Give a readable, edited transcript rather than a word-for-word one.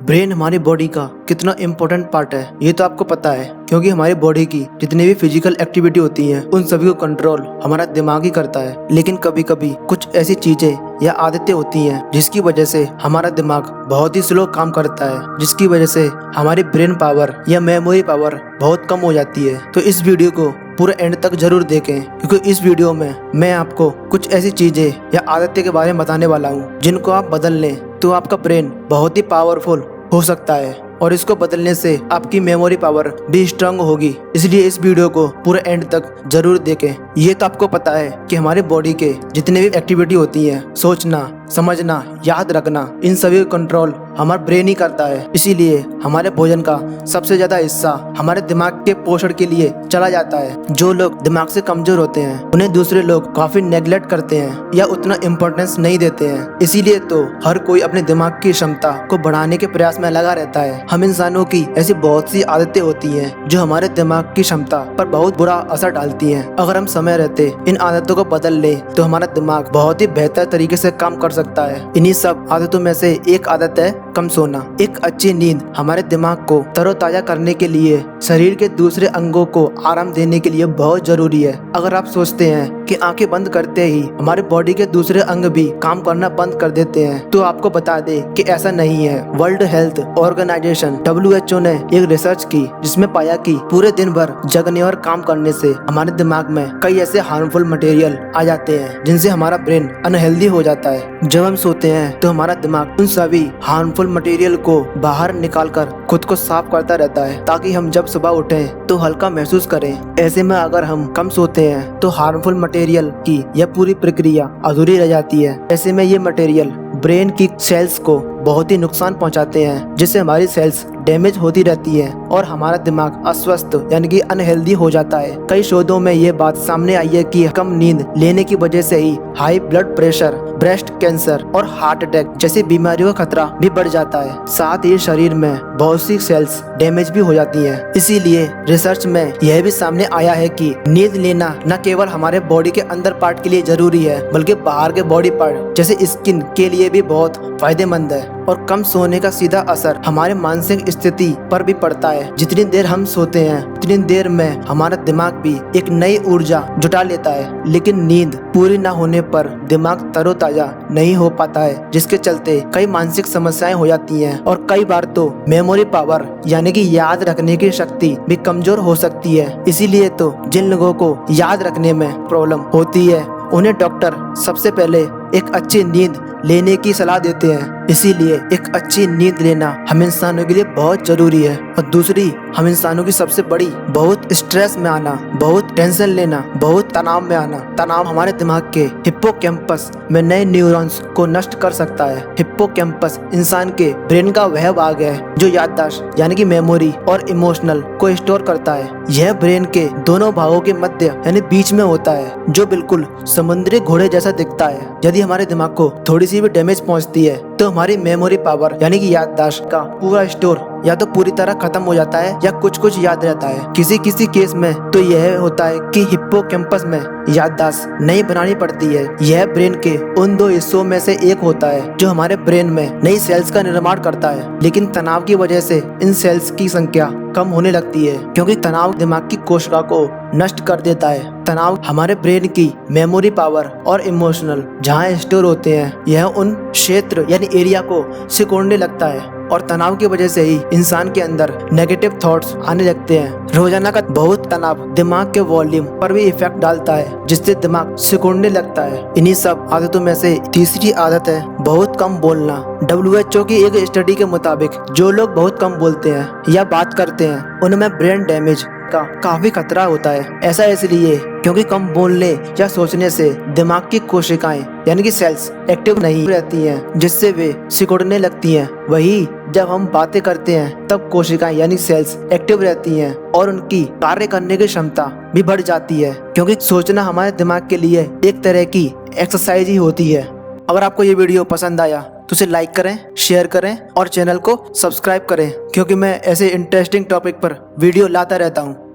Brain हमारी body का कितना इम्पोर्टेंट पार्ट है ये तो आपको पता है, क्योंकि हमारी बॉडी की जितनी भी फिजिकल एक्टिविटी होती है उन सभी को कंट्रोल हमारा दिमाग ही करता है। लेकिन कभी कभी कुछ ऐसी चीजें या आदतें होती हैं जिसकी वजह से हमारा दिमाग बहुत ही स्लो काम करता है, जिसकी वजह से हमारी ब्रेन पावर या मेमोरी पावर बहुत कम हो जाती है। तो इस वीडियो को पूरे एंड तक जरूर देखें, क्योंकि इस वीडियो में मैं आपको कुछ ऐसी चीजें या आदतें के बारे में बताने वाला हूँ जिनको आप बदल लें तो आपका ब्रेन बहुत ही पावरफुल हो सकता है और इसको बदलने से आपकी मेमोरी पावर भी स्ट्रांग होगी। इसलिए इस वीडियो को पूरे एंड तक जरूर देखें। ये तो आपको पता है कि हमारी बॉडी के जितने भी एक्टिविटी होती हैं, सोचना, समझना, याद रखना, इन सभी कंट्रोल हमारा ब्रेन ही करता है। इसीलिए हमारे भोजन का सबसे ज्यादा हिस्सा हमारे दिमाग के पोषण के लिए चला जाता है। जो लोग दिमाग से कमजोर होते हैं उन्हें दूसरे लोग काफी नेग्लेक्ट करते हैं या उतना इम्पोर्टेंस नहीं देते हैं। इसीलिए तो हर कोई अपने दिमाग की क्षमता को बढ़ाने के प्रयास में लगा रहता है। हम इंसानों की ऐसी बहुत सी आदतें होती हैं जो हमारे दिमाग की क्षमता पर बहुत बुरा असर डालती हैं। अगर हम समय रहते इन आदतों को बदल लें तो हमारा दिमाग बहुत ही बेहतर तरीके से काम कर सकता है। इन्हीं सब आदतों में से एक आदत है कम सोना। एक अच्छी नींद हमारे दिमाग को तरोताजा करने के लिए, शरीर के दूसरे अंगों को आराम देने के लिए बहुत जरूरी है। अगर आप सोचते हैं कि आंखें बंद करते ही हमारे बॉडी के दूसरे अंग भी काम करना बंद कर देते हैं, तो आपको बता दें कि ऐसा नहीं है। वर्ल्ड हेल्थ ऑर्गेनाइजेशन WHO ने एक रिसर्च की जिसमें पाया कि पूरे दिन भर जगने और काम करने से हमारे दिमाग में कई ऐसे हार्मफुल मटेरियल आ जाते हैं जिनसे हमारा ब्रेन अनहेल्दी हो जाता है। जब हम सोते हैं तो हमारा दिमाग उन सभी हार्मफुल मटेरियल को बाहर निकालकर खुद को साफ करता रहता है, ताकि हम जब सुबह उठें तो हल्का महसूस करें। ऐसे में अगर हम कम सोते हैं तो हार्मफुल मटेरियल की यह पूरी प्रक्रिया अधूरी रह जाती है। ऐसे में ये मटेरियल ब्रेन की सेल्स को बहुत ही नुकसान पहुंचाते हैं, जिससे हमारी सेल्स डैमेज होती रहती है और हमारा दिमाग अस्वस्थ यानी कि अनहेल्दी हो जाता है। कई शोधों में ये बात सामने आई है कि कम नींद लेने की वजह से ही high blood pressure, breast cancer और हार्ट अटैक जैसी बीमारियों का खतरा भी बढ़ जाता है। साथ ही शरीर में बहुत सी सेल्स डैमेज भी हो जाती हैं। इसीलिए रिसर्च में यह भी सामने आया है कि नींद लेना न केवल हमारे बॉडी के अंदर पार्ट के लिए जरूरी है, बल्कि बाहर के बॉडी पार्ट जैसे स्किन के लिए भी बहुत फायदेमंद है। और कम सोने का सीधा असर हमारे मानसिक स्थिति पर भी पड़ता है। जितनी देर हम सोते हैं उतनी देर में हमारा दिमाग भी एक नई ऊर्जा जुटा लेता है, लेकिन नींद पूरी न होने पर दिमाग तरोताजा नहीं हो पाता है, जिसके चलते कई मानसिक समस्याएं हो जाती हैं और कई बार तो मेमोरी पावर यानी कि याद रखने की शक्ति भी कमजोर हो सकती है। इसीलिए तो जिन लोगों को याद रखने में प्रॉब्लम होती है उन्हें डॉक्टर सबसे पहले एक अच्छी नींद लेने की सलाह देते हैं। इसीलिए एक अच्छी नींद लेना हम इंसानों के लिए बहुत जरूरी है। और दूसरी, हम इंसानों की सबसे बड़ी बहुत स्ट्रेस में आना, बहुत टेंशन लेना, बहुत तनाव में आना। तनाव हमारे दिमाग के हिप्पोकैम्पस में नए न्यूरॉन्स को नष्ट कर सकता है। हिप्पोकैम्पस इंसान के ब्रेन का वह भाग है जो याददाश्त यानी कि मेमोरी और इमोशनल को स्टोर करता है। यह ब्रेन के दोनों भागों के मध्य यानी बीच में होता है, जो बिल्कुल समुद्री घोड़े जैसा दिखता है। यदि हमारे दिमाग को थोड़ी सी भी डैमेज पहुंचती है तो हमारी मेमोरी पावर यानी कि याददाश्त का पूरा स्टोर या तो पूरी तरह खत्म हो जाता है या कुछ कुछ याद रहता है। किसी किसी केस में तो यह होता है कि हिप्पोकैम्पस में याददाश्त नहीं बनानी पड़ती है। यह ब्रेन के उन दो हिस्सों में से एक होता है जो हमारे ब्रेन में नई सेल्स का निर्माण करता है। लेकिन तनाव की वजह से इन सेल्स की संख्या कम होने लगती है, क्योंकि तनाव दिमाग की कोशिका को नष्ट कर देता है। तनाव हमारे ब्रेन की मेमोरी पावर और इमोशनल जहाँ स्टोर होते हैं यह उन क्षेत्र यानी एरिया को सिकुड़ने लगता है और तनाव की वजह से ही इंसान के अंदर नेगेटिव थॉट्स आने लगते हैं। रोजाना का बहुत तनाव दिमाग के वॉल्यूम पर भी इफेक्ट डालता है, जिससे दिमाग सिकुड़ने लगता है। इन्हीं सब आदतों में से तीसरी आदत है बहुत कम बोलना। WHO की एक स्टडी के मुताबिक जो लोग बहुत कम बोलते हैं या बात करते हैं उनमें ब्रेन डैमेज का काफी खतरा होता है। ऐसा इसलिए क्योंकि कम बोलने या सोचने से दिमाग की कोशिकाएं यानी कि सेल्स एक्टिव नहीं रहती हैं, जिससे वे सिकुड़ने लगती हैं। वही जब हम बातें करते हैं तब कोशिकाएं यानी सेल्स एक्टिव रहती हैं और उनकी कार्य करने की क्षमता भी बढ़ जाती है, क्योंकि सोचना हमारे दिमाग के लिए एक तरह की एक्सरसाइज ही होती है। अगर आपको ये वीडियो पसंद आया तो उसे लाइक करें, शेयर करें और चैनल को सब्सक्राइब करें, क्योंकि मैं ऐसे इंटरेस्टिंग टॉपिक पर वीडियो लाता रहता हूँ।